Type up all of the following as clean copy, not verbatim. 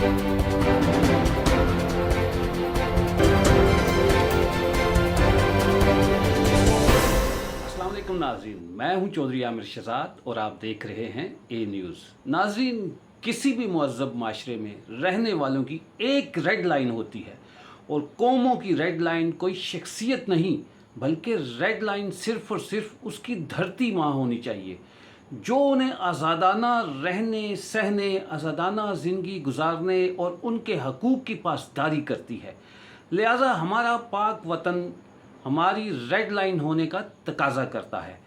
अस्सलाम वालेकुम नाज़रीन, मैं हूं चौधरी आमिर शहजाद और आप देख रहे हैं ए न्यूज़। नाज़रीन, किसी भी मुहज़्ज़ब माशरे में रहने वालों की एक रेड लाइन होती है और कौमों की रेड लाइन कोई शख्सियत नहीं बल्कि रेड लाइन सिर्फ़ और सिर्फ उसकी धरती माँ होनी चाहिए, जो उन्हें आज़ादाना रहने सहने, आज़ादाना ज़िंदगी गुजारने और उनके हकूक़ की पासदारी करती है। लिहाजा हमारा पाक वतन हमारी रेड लाइन होने का तकाजा करता है,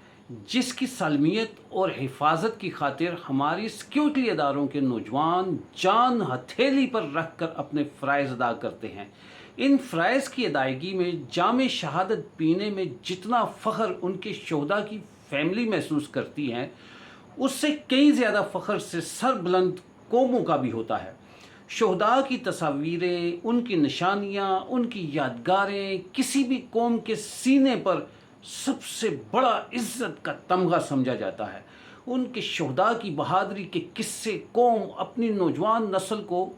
जिसकी सालमियत और हिफाजत की खातिर हमारी सिक्योरिटी इदारों के नौजवान जान हथेली पर रख कर अपने फ़राइज़ अदा करते हैं। इन फ़राइज़ की अदायगी में जाम शहादत पीने में जितना फ़ख्र उनके शोहदा की फैमिली महसूस करती हैं, उससे कई ज़्यादा फ़ख्र से सरबुलंद कौमों का भी होता है। शोहदा की तस्वीरें, उनकी निशानियाँ, उनकी यादगारें किसी भी कौम के सीने पर सबसे बड़ा इज़्ज़त का तमगा समझा जाता है। उनके शोहदा की बहादुरी के किस्से कौम अपनी नौजवान नस्ल को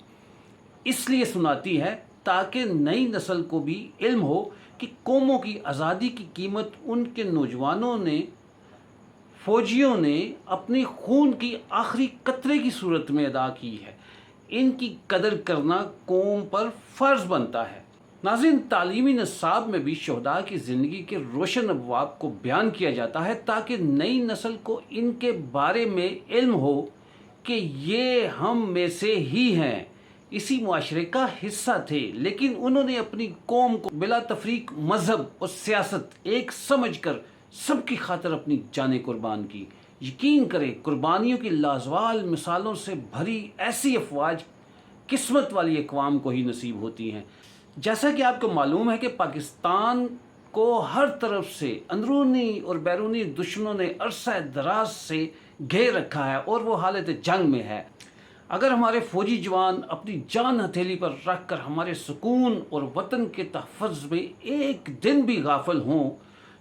इसलिए सुनाती है ताकि नई नस्ल को भी इल्म हो कि कौमों की आज़ादी की कीमत उनके नौजवानों ने, फ़ौजियों ने अपनी खून की आखिरी कतरे की सूरत में अदा की है। इनकी कदर करना कौम पर फ़र्ज़ बनता है। नाज़रीन, तालीमी निसाब में भी शोहदा की ज़िंदगी के रोशन अबवाब को बयान किया जाता है ताकि नई नस्ल को इनके बारे में इल्म हो कि ये हम में से ही हैं, इसी मुआशरे का हिस्सा थे, लेकिन उन्होंने अपनी कौम को बिला तफरीक मज़हब और सियासत एक समझ कर सबकी खातिर अपनी जानें कुर्बान की। यकीन करें, कुर्बानियों की लाजवाल मिसालों से भरी ऐसी अफवाज किस्मत वाली अक़वाम को ही नसीब होती हैं। जैसा कि आपको मालूम है कि पाकिस्तान को हर तरफ से अंदरूनी और बैरूनी दुश्मनों ने अरसा दराज से घेर रखा है और वो हालत जंग में है। अगर हमारे फ़ौजी जवान अपनी जान हथेली पर रख कर हमारे सुकून और वतन के तहफ़्फ़ुज़ में एक दिन भी गाफिल हों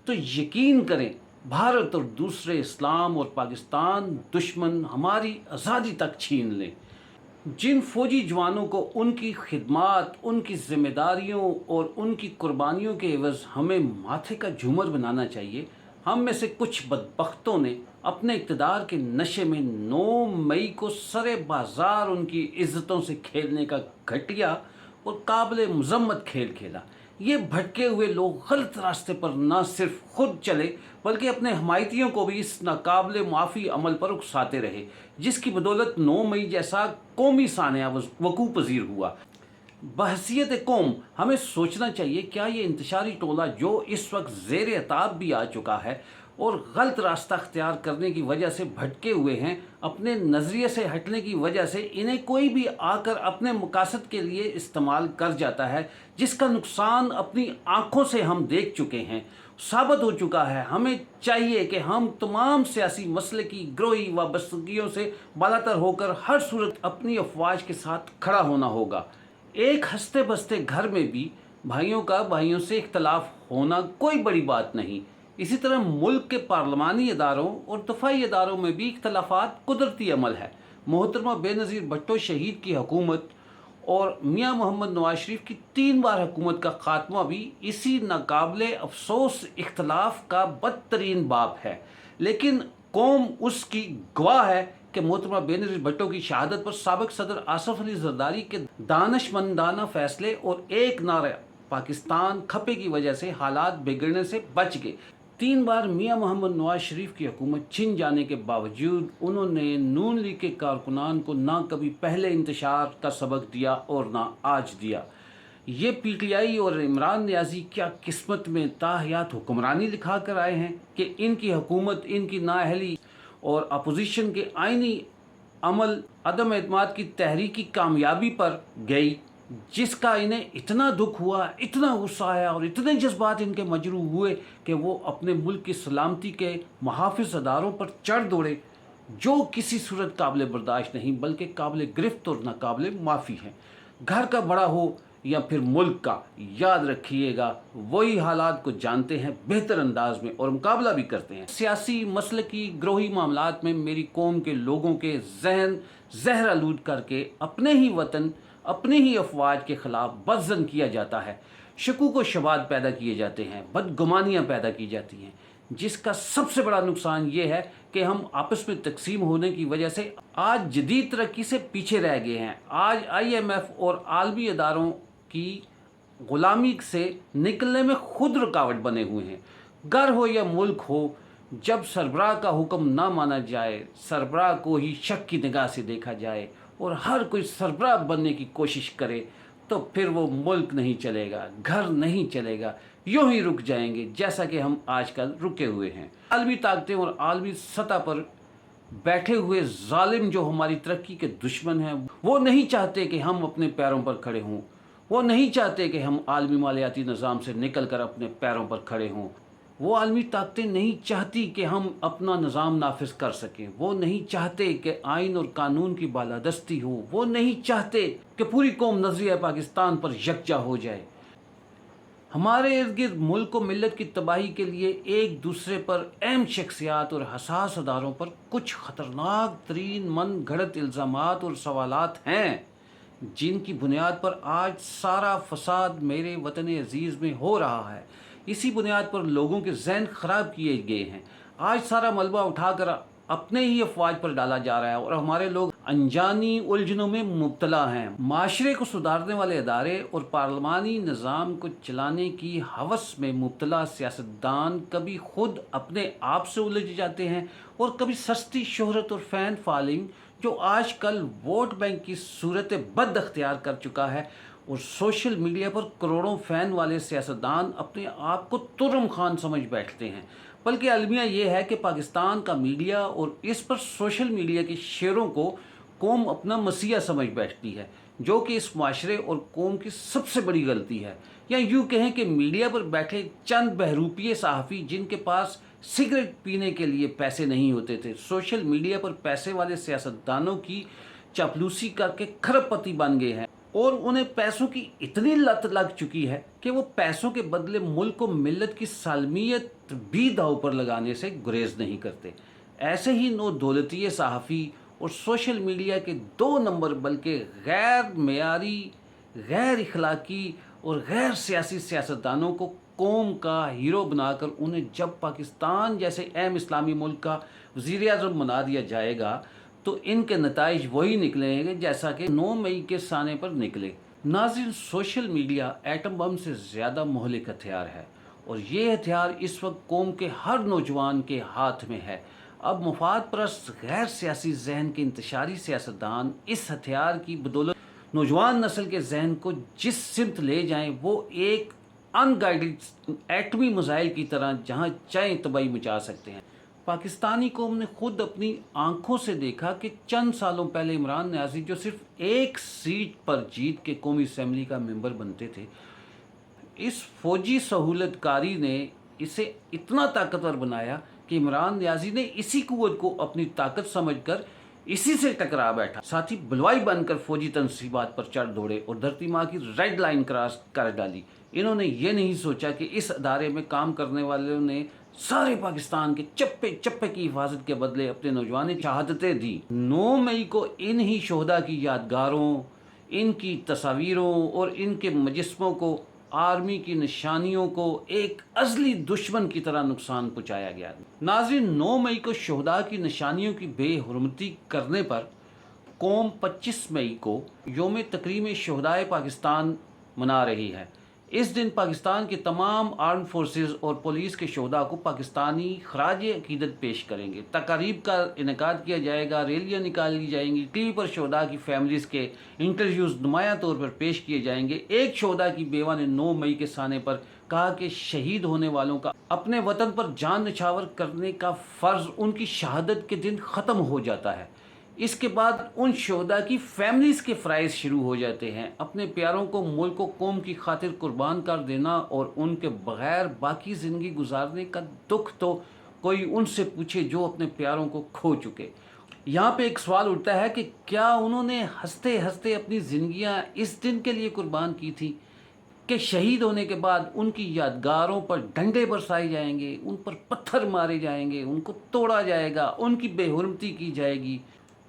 तो यकीन करें, भारत और दूसरे इस्लाम और पाकिस्तान दुश्मन हमारी आज़ादी तक छीन लें। जिन फ़ौजी जवानों को उनकी खिदमात, उनकी ज़िम्मेदारियों और उनकी कुर्बानियों के एवज़ हमें माथे का झूमर बनाना चाहिए, हम में से कुछ बदबख्तों ने अपने इक़्तिदार के नशे में 9 मई को सरे बाज़ार उनकी इज़्ज़तों से खेलने का घटिया और काबिल मज़म्मत खेल खेला। ये भटके हुए लोग गलत रास्ते पर न सिर्फ खुद चले बल्कि अपने हमायतियों को भी इस नाकाबिल मुआफ़ी अमल पर उकसाते रहे, जिसकी बदौलत 9 मई जैसा कौमी सानिया वकूफ़ पज़ीर हुआ। बहसियत कौम हमें सोचना चाहिए, क्या ये इंतशारी टोला जो इस वक्त ज़ेर अताब भी आ चुका है और गलत रास्ता अख्तियार करने की वजह से भटके हुए हैं, अपने नज़रिए से हटने की वजह से इन्हें कोई भी आकर अपने मकासद के लिए इस्तेमाल कर जाता है, जिसका नुकसान अपनी आँखों से हम देख चुके हैं, साबित हो चुका है। हमें चाहिए कि हम तमाम सियासी मसले की ग्रोही वाबस्तगियों से बालातर होकर हर सूरत अपनी अफवाज के साथ खड़ा होना होगा। एक हंसते बसते घर में भी भाइयों का भाइयों से इख्तलाफ होना कोई बड़ी बात नहीं। इसी तरह मुल्क के पार्लिमानी इदारों और दफाई इदारों में भी इख्तलाफात कुदरती अमल है। मोहतरमा बेनज़ीर भुट्टो शहीद की हुकूमत और मियाँ मोहम्मद नवाज शरीफ की 3 बार हुकूमत का ख़ात्मा भी इसी नाकाबिले अफसोस इख्तलाफ का बदतरीन बाप है, लेकिन कौम उसकी गवाह है कि मोहतरमा बेनज़ीर भुट्टो की शहादत पर साबिक़ सदर आसिफ अली ज़रदारी के दानिशमंदाना फ़ैसले और एक नारा पाकिस्तान खपे की वजह से हालात बिगड़ने से बच गए। 3 बार मियाँ मोहम्मद नवाज शरीफ की हुकूमत छिन जाने के बावजूद उन्होंने नून लीग के कारकुनान को ना कभी पहले इंतशार का सबक दिया और ना आज दिया। ये PTI और इमरान नियाज़ी क्या किस्मत में ताहयात हुक्मरानी लिखा कर आए हैं कि इनकी हुकूमत इनकी नाअहली और अपोजिशन के आइनी अमल अदम एतमाद की तहरीकी कामयाबी पर गई, जिसका इन्हें इतना दुख हुआ, इतना गुस्सा आया और इतने जज्बात इनके मजरू हुए कि वो अपने मुल्क की सलामती के मुहाफ़िज़ अदारों पर चढ़ दौड़े, जो किसी सूरत काबिल बर्दाश्त नहीं बल्कि काबिल गिरफ्त और नाकाबिल माफ़ी है। घर का बड़ा हो या फिर मुल्क का, याद रखिएगा वही हालात को जानते हैं बेहतर अंदाज में और मुकाबला भी करते हैं। सियासी मसलकी ग्रोही मामलात में मेरी कौम के लोगों के जहन जहर आलूद करके अपने ही वतन, अपने ही अफवाज के खिलाफ बदजन किया जाता है, शकूक व शबात पैदा किए जाते हैं, बदगुमानियाँ पैदा की जाती हैं, जिसका सबसे बड़ा नुकसान ये है कि हम आपस में तकसीम होने की वजह से आज जदीद तरक्की से पीछे रह गए हैं। आज IMF और आलमी अदारों की ग़ुलामी से निकलने में खुद रुकावट बने हुए हैं। घर हो या मुल्क हो, जब सरबराह का हुक्म ना माना जाए, सरबराह को ही शक की निगाह से देखा जाए और हर कोई सरबराह बनने की कोशिश करे, तो फिर वो मुल्क नहीं चलेगा, घर नहीं चलेगा, यूं ही रुक जाएंगे जैसा कि हम आजकल रुके हुए हैं। आलमी ताकतें और आलमी सतह पर बैठे हुए जालिम जो हमारी तरक्की के दुश्मन हैं, वो नहीं चाहते कि हम अपने पैरों पर खड़े हों। वो नहीं चाहते कि हम आलमी मालियाती निज़ाम से निकल कर अपने पैरों पर खड़े हों। वो आलमी ताकतें नहीं चाहती कि हम अपना निज़ाम नाफिज कर सकें। वो नहीं चाहते कि आइन और कानून की बालादस्ती हो। वो नहीं चाहते कि पूरी कौम नज़रिया पाकिस्तान पर यकजा हो जाए। हमारे इर्द गिर्द मुल्क व मिल्लत की तबाही के लिए एक दूसरे पर अहम शख्सियात और हसास अदारों पर कुछ ख़तरनाक तरीन मन घड़त इल्ज़ामात और सवालात हैं, जिनकी बुनियाद पर आज सारा फसाद मेरे वतन अजीज़ में हो रहा है। इसी बुनियाद पर लोगों के जहन ख़राब किए गए हैं। आज सारा मलबा उठाकर अपने ही अफवाज पर डाला जा रहा है और हमारे लोग अनजानी उलझनों में मुब्तला हैं। माशरे को सुधारने वाले अदारे और पार्लिमानी निज़ाम को चलाने की हवस में मुब्तला सियासतदान कभी खुद अपने आप से उलझ जाते हैं और कभी सस्ती शोहरत और फ़ैन फॉलोइंग, जो आजकल वोट बैंक की सूरत बद अख्तियार कर चुका है, और सोशल मीडिया पर करोड़ों फ़ैन वाले सियासतदान अपने आप को तुर्रम खान समझ बैठते हैं। बल्कि अलमिया ये है कि पाकिस्तान का मीडिया और इस पर सोशल मीडिया के शेरों को कौम अपना मसीहा समझ बैठती है, जो कि इस माशरे और कौम की सबसे बड़ी गलती है। या यूँ कहें कि मीडिया पर बैठे चंद बहरूपिये सहाफ़ी जिनके पास सिगरेट पीने के लिए पैसे नहीं होते थे, सोशल मीडिया पर पैसे वाले सियासतदानों की चापलूसी करके खरबपति बन गए हैं और उन्हें पैसों की इतनी लत लग चुकी है कि वो पैसों के बदले मुल्क और मिल्लत की सालमियत भी दांव पर लगाने से गुरेज नहीं करते। ऐसे ही नो दौलतीय सहाफ़ी और सोशल मीडिया के 2 नंबर बल्कि गैर मेयारी, गैर इखलाकी और गैर सियासी सियासतदानों को कौम का हीरो बनाकर उन्हें जब पाकिस्तान जैसे अहम इस्लामी मुल्क का वज़ीर-ए-आज़म बना दिया जाएगा, तो इनके नताइज वही निकलेंगे जैसा कि 9 मई के साने पर निकले। नाज़रीन, सोशल मीडिया एटम बम से ज़्यादा मोहलिक हथियार है और ये हथियार इस वक्त कौम के हर नौजवान के हाथ में है। अब मुफाद परस्त गैर सियासी जहन के इंतशारी सियासतदान इस हथियार की बदौलत नौजवान नस्ल के जहन को जिस सिमत ले जाएं, वो एक अनगाइडेड एटमी मिसाइल की तरह जहाँ चाहे तबाही मचा सकते हैं। पाकिस्तानी कौम ने खुद अपनी आंखों से देखा कि चंद सालों पहले इमरान न्याज़ी जो सिर्फ 1 सीट पर जीत के कौमी असम्बली का मेंबर बनते थे, इस फौजी सहूलतकारी ने इसे इतना ताकतवर बनाया कि इमरान न्याज़ी ने इसी कुव्वत को अपनी ताकत समझकर इसी से टकरा बैठा। साथ ही बलवाई बनकर फौजी तनसीबात पर चढ़ दौड़े और धरती माँ की रेड लाइन क्रॉस कर डाली। इन्होंने ये नहीं सोचा कि इस अदारे में काम करने वालों ने सारे पाकिस्तान के चप्पे चप्पे की हिफाजत के बदले अपने नौजवान शहादतें दी। 9 मई को इन ही शोहदा की यादगारों, इनकी तस्वीरों और इनके मुजस्समों को, आर्मी की निशानियों को एक अज़ली दुश्मन की तरह नुकसान पहुँचाया गया। नाज़रीन, 9 मई को शोहदा की निशानियों की बेहुरमती करने पर कौम 25 मई को योम तकरीम शोहदाए पाकिस्तान मना रही है। इस दिन पाकिस्तान के तमाम आर्म फोर्सेस और पुलिस के शोहदा को पाकिस्तानी खराज अकीदत पेश करेंगे। तकारीब का इनेकाद किया जाएगा, रैलियाँ निकाली जाएंगी, टीवी पर शोहदा की फैमिलीज़ के इंटरव्यूज़ नुमायाँ तौर पर पेश किए जाएंगे। एक शोहदा की बेवा ने 9 मई के साने पर कहा कि शहीद होने वालों का अपने वतन पर जान निछावर करने का फ़र्ज़ उनकी शहादत के दिन ख़त्म हो जाता है। इसके बाद उन शोहदा की फैमिलीज़ के फ़राइज़ शुरू हो जाते हैं। अपने प्यारों को मुल्क व कौम की खातिर कुर्बान कर देना और उनके बग़ैर बाकी ज़िंदगी गुजारने का दुख तो कोई उनसे पूछे जो अपने प्यारों को खो चुके। यहाँ पे एक सवाल उठता है कि क्या उन्होंने हंसते हंसते अपनी ज़िंदगियाँ इस दिन के लिए कुर्बान की थी कि शहीद होने के बाद उनकी यादगारों पर डंडे बरसाए जाएंगे, उन पर पत्थर मारे जाएंगे, उनको तोड़ा जाएगा, उनकी बेहुरमती की जाएगी।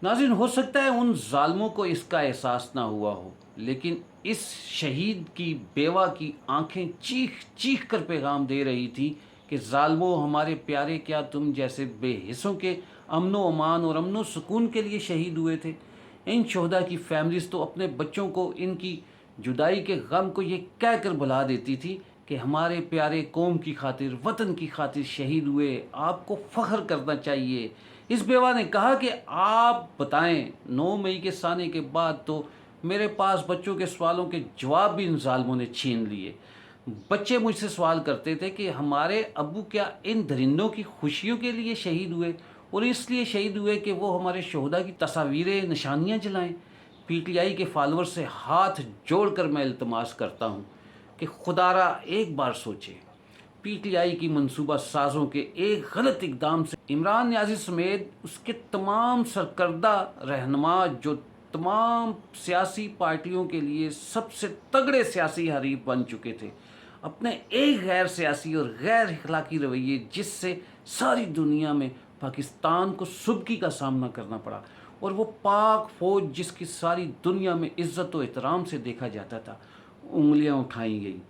नाज़रीन, हो सकता है उन ज़ालिमों को इसका एहसास ना हुआ हो, लेकिन इस शहीद की बेवा की आंखें चीख चीख कर पैगाम दे रही थी कि ज़ालिमों, हमारे प्यारे, क्या तुम जैसे बेहिस्सों के अमनो अमान और अमनो सुकून के लिए शहीद हुए थे? इन शोहदा की फैमिलीज़ तो अपने बच्चों को इनकी जुदाई के गम को ये कह कर भुला देती थी कि हमारे प्यारे कौम की खातिर, वतन की खातिर शहीद हुए, आपको फ़ख्र करना चाहिए। इस बेवा ने कहा कि आप बताएं, 9 मई के साने के बाद तो मेरे पास बच्चों के सवालों के जवाब भी इन ज़ालिमों ने छीन लिए। बच्चे मुझसे सवाल करते थे कि हमारे अब्बू क्या इन दरिंदों की खुशियों के लिए शहीद हुए, और इसलिए शहीद हुए कि वो हमारे शोहदा की तस्वीरें, निशानियाँ जलाएं। पीटीआई के फॉलोअर्स से हाथ जोड़कर मैं इल्तमास करता हूँ कि खुदारा एक बार सोचे, पीटीआई की मंसूबा साजों के एक गलत इकदाम से इमरान नियाज़ी समेत उसके तमाम सरकर्दा रहनुमा, जो तमाम सियासी पार्टियों के लिए सबसे तगड़े सियासी हरीफ बन चुके थे, अपने एक गैर सियासी और गैर इखलाकी रवैये, जिससे सारी दुनिया में पाकिस्तान को सुबकी का सामना करना पड़ा, और वो पाक फौज जिसकी सारी दुनिया में इज़्ज़त व एहतराम से देखा जाता था, उंगलियां उठाई गई।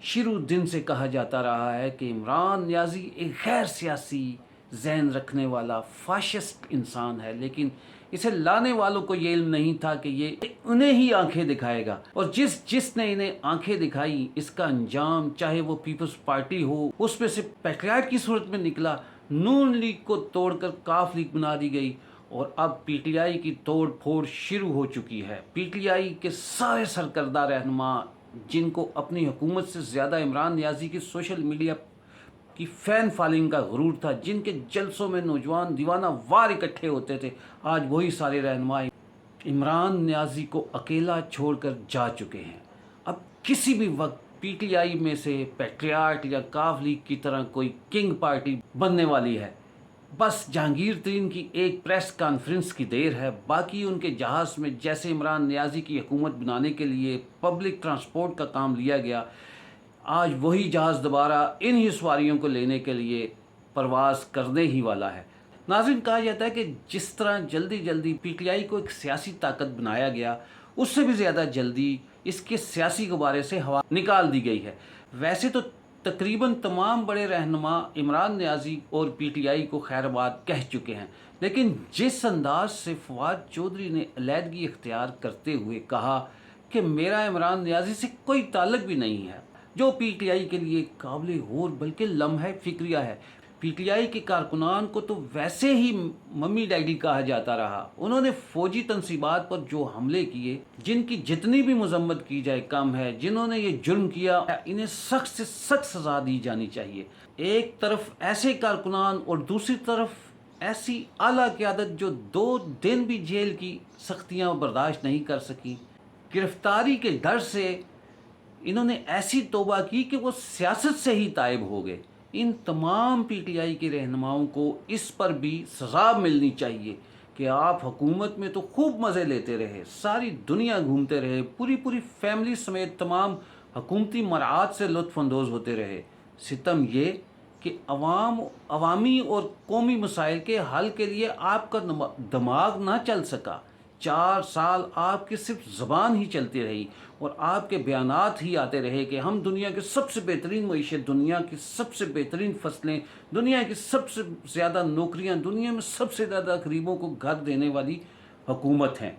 शुरू दिन से कहा जाता रहा है कि इमरान नियाज़ी एक गैर सियासी ज़हन रखने वाला फाशिस्ट इंसान है, लेकिन इसे लाने वालों को ये इल्म नहीं था कि ये उन्हें ही आंखें दिखाएगा, और जिसने इन्हें आंखें दिखाई, इसका अंजाम चाहे वो पीपल्स पार्टी हो, उसमें से पैट्रियट की सूरत में निकला। नून लीग को तोड़कर काफ लीग बना दी गई, और अब पीटीआई की तोड़ फोड़ शुरू हो चुकी है। पीटीआई के सारे सरकर्दा रहनुमा, जिनको अपनी हुकूमत से ज़्यादा इमरान नियाज़ी की सोशल मीडिया की फ़ैन फॉलोइंग का गुरूर था, जिनके जलसों में नौजवान दीवाना वार इकट्ठे होते थे, आज वही सारे रहनुमा इमरान नियाज़ी को अकेला छोड़कर जा चुके हैं। अब किसी भी वक्त पीटीआई में से पैट्रियट या काफ लीग की तरह कोई किंग पार्टी बनने वाली है। बस जहांगीर तरीन की एक प्रेस कॉन्फ्रेंस की देर है। बाकी उनके जहाज़ में जैसे इमरान नियाज़ी की हुकूमत बनाने के लिए पब्लिक ट्रांसपोर्ट का काम लिया गया, आज वही जहाज़ दोबारा इन ही सवारियों को लेने के लिए परवाज़ करने ही वाला है। नाज़रीन, कहा जाता है कि जिस तरह जल्दी जल्दी पीटीआई को एक सियासी ताकत बनाया गया, उससे भी ज़्यादा जल्दी इसके सियासी गुब्बारे से हवा निकाल दी गई है। वैसे तो तकरीबन तमाम बड़े रहनुमा इमरान नियाज़ी और पीटीआई को खैरबाद कह चुके हैं, लेकिन जिस अंदाज से फवाद चौधरी ने अलहदगी इख्तियार करते हुए कहा कि मेरा इमरान नियाज़ी से कोई ताल्लुक भी नहीं है, जो पीटीआई के लिए काबिल गौर बल्कि लम्हा फिक्रिया है। पीटीआई के कारकुनान को तो वैसे ही मम्मी डैडी कहा जाता रहा। उन्होंने फौजी तनसीबात पर जो हमले किए, जिनकी जितनी भी मजम्मत की जाए कम है। जिन्होंने ये जुर्म किया, इन्हें सख्त से सख्त सज़ा दी जानी चाहिए। एक तरफ ऐसे कारकुनान और दूसरी तरफ ऐसी आला क़यादत जो 2 दिन भी जेल की सख्तियाँ बर्दाश्त नहीं कर सकी। गिरफ्तारी के डर से इन्होंने ऐसी तौबा की कि वो सियासत से ही तायब हो गए। इन तमाम पीटीआई के रहनुमाओं को इस पर भी सज़ा मिलनी चाहिए कि आप हुकूमत में तो खूब मज़े लेते रहे, सारी दुनिया घूमते रहे, पूरी फैमिली समेत तमाम हुकूमती मराहत से लुत्फ़अंदोज़ होते रहे। सितम ये कि अवामी और कौमी मसाइल के हल के लिए आपका दिमाग ना चल सका। 4 साल आपकी सिर्फ ज़बान ही चलती रही और आपके बयानात ही आते रहे कि हम दुनिया के सबसे बेहतरीन मईशत, दुनिया की सबसे बेहतरीन फसलें, दुनिया की सबसे ज़्यादा नौकरियां, दुनिया में सबसे ज़्यादा गरीबों को घर देने वाली हुकूमत हैं।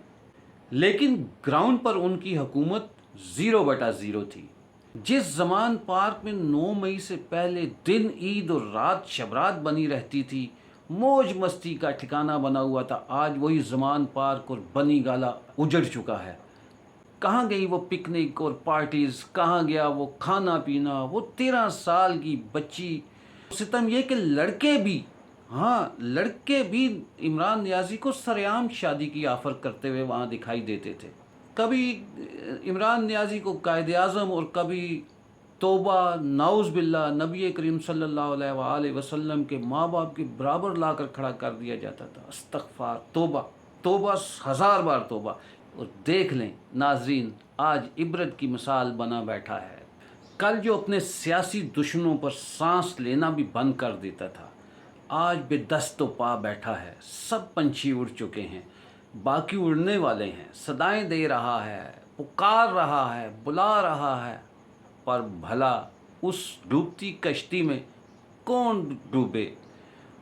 लेकिन ग्राउंड पर उनकी हुकूमत 0/0 थी। जिस ज़मान पार्क में 9 मई से पहले दिन ईद और रात शबरात बनी रहती थी, मौज मस्ती का ठिकाना बना हुआ था, आज वही ज़मान पार्क और बनी गाला उजड़ चुका है। कहाँ गई वो पिकनिक और पार्टीज़, कहाँ गया वो खाना पीना, वो 13 साल की बच्ची। सितम ये कि लड़के भी इमरान नियाज़ी को सरेआम शादी की ऑफ़र करते हुए वहाँ दिखाई देते थे। कभी इमरान नियाज़ी को कायद आज़म और कभी तौबा नाउज़ बिल्ला नबी करीम सल्लल्लाहु अलैहि वसल्लम के माँ बाप के बराबर लाकर खड़ा कर दिया जाता था। अस्तगफार, तौबा तौबा, 1000 बार तौबा। और देख लें नाजरीन, आज इबरत की मिसाल बना बैठा है। कल जो अपने सियासी दुश्मनों पर सांस लेना भी बंद कर देता था, आज बेदस्तो पा बैठा है। सब पंछी उड़ चुके हैं, बाकी उड़ने वाले हैं। सदाएं दे रहा है, पुकार रहा है, बुला रहा है, पर भला उस डूबती कश्ती में कौन डूबे।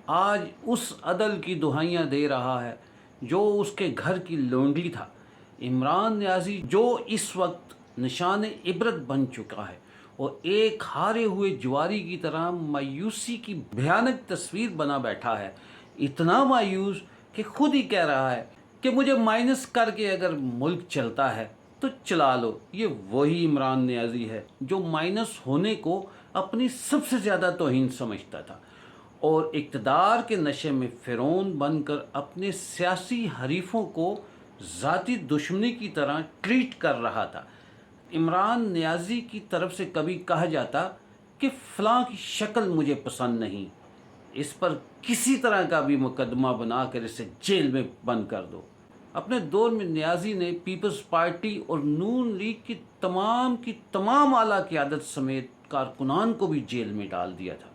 आज उस अदल की दुहाइयाँ दे रहा है जो उसके घर की लोंडी था। इमरान नियाज़ी जो इस वक्त निशान इबरत बन चुका है और एक हारे हुए जुआरी की तरह मायूसी की भयानक तस्वीर बना बैठा है। इतना मायूस कि खुद ही कह रहा है कि मुझे माइनस करके अगर मुल्क चलता है तो चला लो। ये वही इमरान नियाज़ी है जो माइनस होने को अपनी सबसे ज़्यादा तौहीन समझता था और इक़्तिदार के नशे में फ़िरौन बनकर अपने सियासी हरीफों को ज़ाती दुश्मनी की तरह ट्रीट कर रहा था। इमरान नियाज़ी की तरफ से कभी कहा जाता कि फ़लाँ की शक्ल मुझे पसंद नहीं, इस पर किसी तरह का भी मुकदमा बनाकर इसे जेल में बंद कर दो। अपने दौर में नियाज़ी ने पीपल्स पार्टी और नून लीग की तमाम आला क़यादत समेत कारकुनान को भी जेल में डाल दिया था।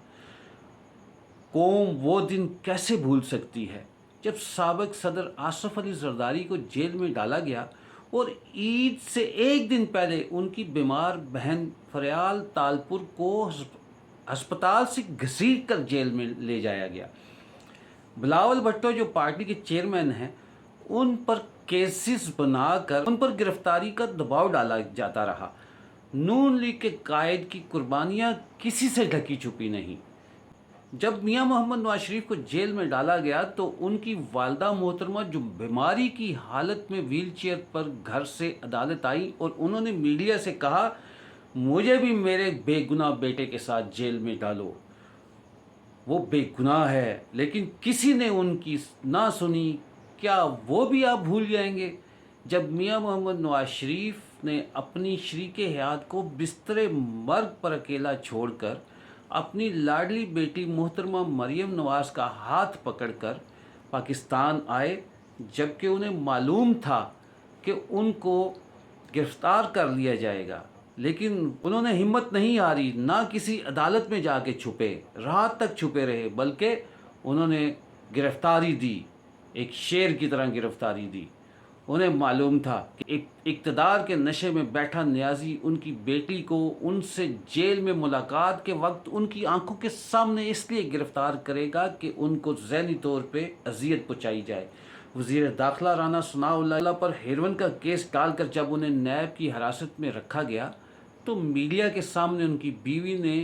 कौम वो दिन कैसे भूल सकती है जब साबिक़ सदर आसिफ अली ज़रदारी को जेल में डाला गया और ईद से एक दिन पहले उनकी बीमार बहन फरियाल तालपुर को अस्पताल से घसीट कर जेल में ले जाया गया। बिलावल भुट्टो जो पार्टी के चेयरमैन हैं, उन पर केसेस बनाकर उन पर गिरफ्तारी का दबाव डाला जाता रहा। नून लीग के कायद की कुर्बानियाँ किसी से ढकी छुपी नहीं। जब मियां मोहम्मद नवाज शरीफ को जेल में डाला गया तो उनकी वालदा मोहतरमा जो बीमारी की हालत में व्हील चेयर पर घर से अदालत आई और उन्होंने मीडिया से कहा, मुझे भी मेरे बेगुनाह बेटे के साथ जेल में डालो। वो बेगुनाह है, लेकिन किसी ने उनकी ना सुनी। क्या वो भी आप भूल जाएंगे जब मियां मोहम्मद नवाज शरीफ ने अपनी शरीके हयात को बिस्तरे मर्ग पर अकेला छोड़कर अपनी लाडली बेटी मोहतरमा मरियम नवाज़ का हाथ पकड़कर पाकिस्तान आए, जबकि उन्हें मालूम था कि उनको गिरफ़्तार कर लिया जाएगा, लेकिन उन्होंने हिम्मत नहीं हारी। ना किसी अदालत में जाके छुपे, रात तक छुपे रहे, बल्कि उन्होंने गिरफ़्तारी दी, एक शेर की तरह गिरफ़्तारी दी। उन्हें मालूम था कि इक़्तिदार के नशे में बैठा नियाज़ी उनकी बेटी को उनसे जेल में मुलाकात के वक्त उनकी आंखों के सामने इसलिए गिरफ़्तार करेगा कि उनको ज़हनी तौर पे अजियत पहुँचाई जाए। वज़ीर दाखिला राना सनाउल्लाह पर हेरोइन का केस डालकर जब उन्हें नैब की हिरासत में रखा गया तो मीडिया के सामने उनकी बीवी ने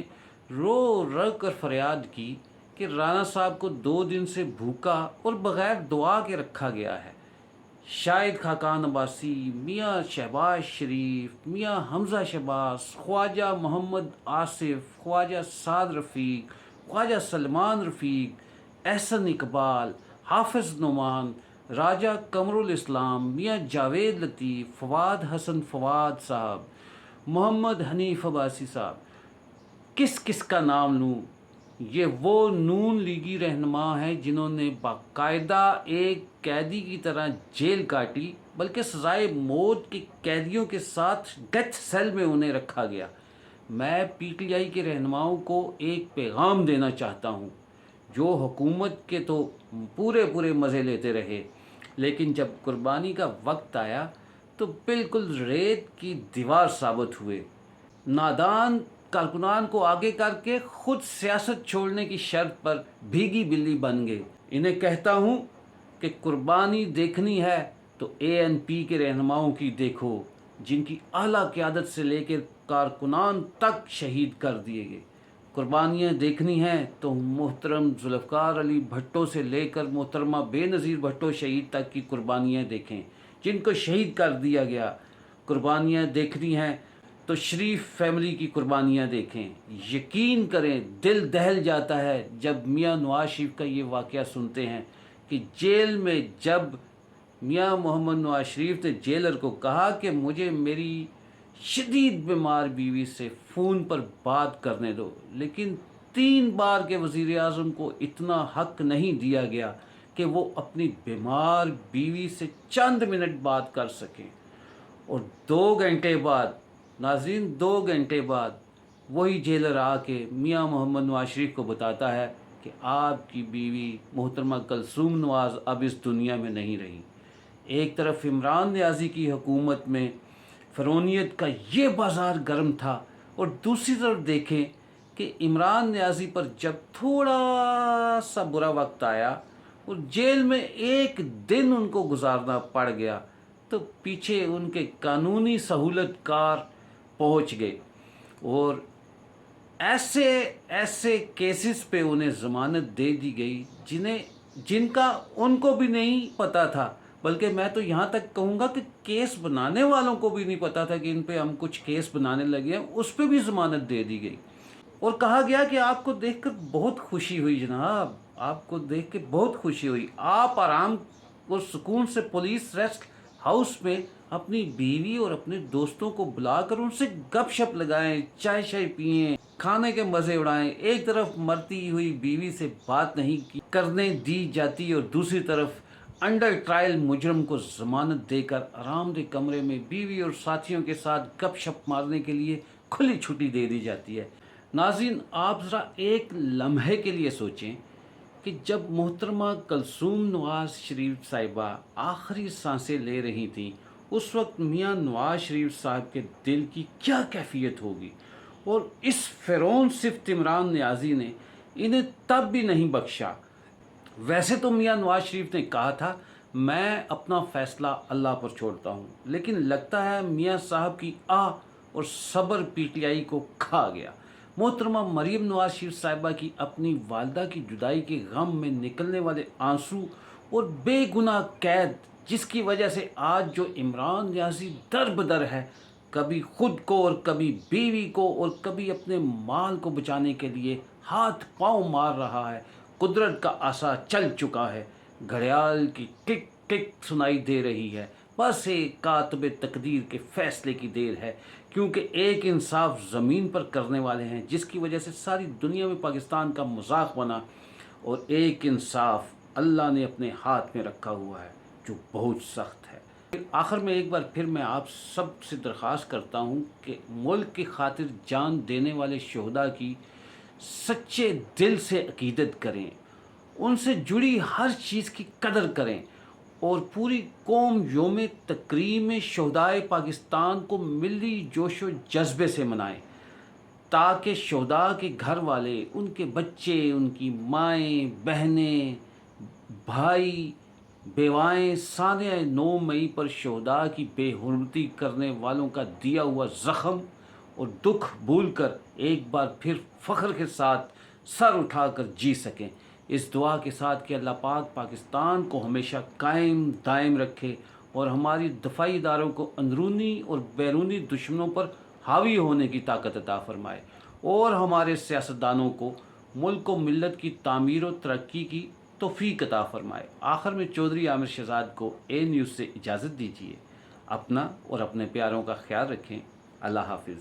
रो रो कर फरियाद की कि राना साहब को 2 दिन से भूखा और बग़ैर दुआ के रखा गया है। शाहिद खाकान अब्बासी, मियाँ शहबाज शरीफ, मियाँ हमज़ा शहबाज, ख्वाजा मोहम्मद आसिफ, ख्वाजा साद रफ़ीक, ख्वाजा सलमान रफ़ीक, एहसन इकबाल, हाफिज़ नुमान, राजा कमरुल इस्लाम, मियाँ जावेद लतीफ़, फवाद हसन फवाद साहब, मोहम्मद हनीफ अब्बासी साहब, किस किस का नाम लूँ। ये वो नून लीगी रहनुमा हैं जिन्होंने बाकायदा एक कैदी की तरह जेल काटी, बल्कि सज़ाए मौत के कैदियों के साथ डेथ सेल में उन्हें रखा गया। मैं पीटीआई के रहनुमाओं को एक पैगाम देना चाहता हूँ, जो हुकूमत के तो पूरे मज़े लेते रहे, लेकिन जब कुर्बानी का वक्त आया तो बिल्कुल रेत की दीवार साबित हुए। नादान कारकुनान को आगे करके खुद सियासत छोड़ने की शर्त पर भीगी बिल्ली बन गए। इन्हें कहता हूँ कि कुर्बानी देखनी है तो एएनपी के रहनुमाओं की देखो, जिनकी आला क़यादत से लेकर कारकुनान तक शहीद कर दिए गए। कुर्बानियाँ देखनी हैं तो मोहतरम जुल्फ़िकार अली भट्टो से लेकर मोहतरमा बेनज़ीर भट्टो शहीद तक की कुर्बानियाँ देखें, जिनको शहीद कर दिया गया। कुर्बानियाँ देखनी हैं तो शरीफ फैमिली की कुर्बानियाँ देखें। यकीन करें, दिल दहल जाता है जब मियाँ नवाज शरीफ का ये वाक़या सुनते हैं कि जेल में जब मियाँ मोहम्मद नवाज शरीफ ने जेलर को कहा कि मुझे मेरी شدید بیمار بیوی سے فون پر بات کرنے دو، لیکن 3 بار کے وزیر اعظم کو اتنا حق نہیں دیا گیا کہ وہ اپنی بیمار بیوی سے چند منٹ بات کر سکیں۔ اور 2 گھنٹے بعد، ناظرین 2 گھنٹے بعد وہی جیلر آ کے میاں محمد نواز شریف کو بتاتا ہے کہ آپ کی بیوی محترمہ کلثوم نواز اب اس دنیا میں نہیں رہی۔ ایک طرف عمران نیازی کی حکومت میں فرعونیت کا یہ بازار گرم تھا، اور دوسری طرف دیکھیں کہ عمران نیازی پر جب تھوڑا سا برا وقت آیا اور جیل میں 1 دن ان کو گزارنا پڑ گیا، تو پیچھے ان کے قانونی سہولت کار پہنچ گئے اور ایسے کیسز پہ انہیں ضمانت دے دی گئی جن کا ان کو بھی نہیں پتہ تھا، بلکہ میں تو یہاں تک کہوں گا کہ کیس بنانے والوں کو بھی نہیں پتہ تھا کہ ان پہ ہم کچھ کیس بنانے لگے ہیں، اس پہ بھی ضمانت دے دی گئی۔ اور کہا گیا کہ آپ کو دیکھ کر بہت خوشی ہوئی جناب، آپ کو دیکھ کے بہت خوشی ہوئی، آپ آرام اور سکون سے پولیس ریسٹ ہاؤس میں اپنی بیوی اور اپنے دوستوں کو بلا کر ان سے گپ شپ لگائیں، چائے شائے پئیں، کھانے کے مزے اڑائیں۔ ایک طرف مرتی ہوئی بیوی سے بات نہیں کرنے دی جاتی اور دوسری طرف انڈر ٹرائل مجرم کو ضمانت دے کر آرام دہ کمرے میں بیوی اور ساتھیوں کے ساتھ گپ شپ مارنے کے لیے کھلی چھٹی دے دی جاتی ہے۔ ناظرین آپ ذرا ایک لمحے کے لیے سوچیں کہ جب محترمہ کلثوم نواز شریف صاحبہ آخری سانسیں لے رہی تھیں، اس وقت میاں نواز شریف صاحب کے دل کی کیا کیفیت ہوگی، اور اس فرعون صفت عمران نیازی نے انہیں تب بھی نہیں بخشا۔ ویسے تو میاں نواز شریف نے کہا تھا میں اپنا فیصلہ اللہ پر چھوڑتا ہوں، لیکن لگتا ہے میاں صاحب کی آہ اور صبر پی ٹی آئی کو کھا گیا۔ محترمہ مریم نواز شریف صاحبہ کی اپنی والدہ کی جدائی کے غم میں نکلنے والے آنسو اور بے گناہ قید، جس کی وجہ سے آج جو عمران نیازی در بدر ہے، کبھی خود کو اور کبھی بیوی کو اور کبھی اپنے مال کو بچانے کے لیے ہاتھ پاؤں مار رہا ہے، قدرت کا عصا چل چکا ہے، گھڑیال کی ٹک ٹک سنائی دے رہی ہے، بس ایک کاتب تقدیر کے فیصلے کی دیر ہے، کیونکہ ایک انصاف زمین پر کرنے والے ہیں جس کی وجہ سے ساری دنیا میں پاکستان کا مذاق بنا، اور ایک انصاف اللہ نے اپنے ہاتھ میں رکھا ہوا ہے جو بہت سخت ہے۔ آخر میں ایک بار پھر میں آپ سب سے درخواست کرتا ہوں کہ ملک کی خاطر جان دینے والے شہداء کی سچے دل سے عقیدت کریں، ان سے جڑی ہر چیز کی قدر کریں، اور پوری قوم یوم تکریم شہدائے پاکستان کو ملی جوش و جذبے سے منائیں، تاکہ شہداء کے گھر والے، ان کے بچے، ان کی مائیں، بہنیں، بھائی، بیوائیں سانحہ 9 مئی پر شہداء کی بے حرمتی کرنے والوں کا دیا ہوا زخم اور دکھ بھول کر ایک بار پھر فخر کے ساتھ سر اٹھا کر جی سکیں۔ اس دعا کے ساتھ کہ اللہ پاک پاکستان کو ہمیشہ قائم دائم رکھے اور ہماری دفاعی اداروں کو اندرونی اور بیرونی دشمنوں پر حاوی ہونے کی طاقت عطا فرمائے، اور ہمارے سیاستدانوں کو ملک و ملت کی تعمیر و ترقی کی توفیق عطا فرمائے۔ آخر میں چودھری عامر شہزاد کو اے نیوز سے اجازت دیجیے۔ اپنا اور اپنے پیاروں کا خیال رکھیں۔ اللہ حافظ۔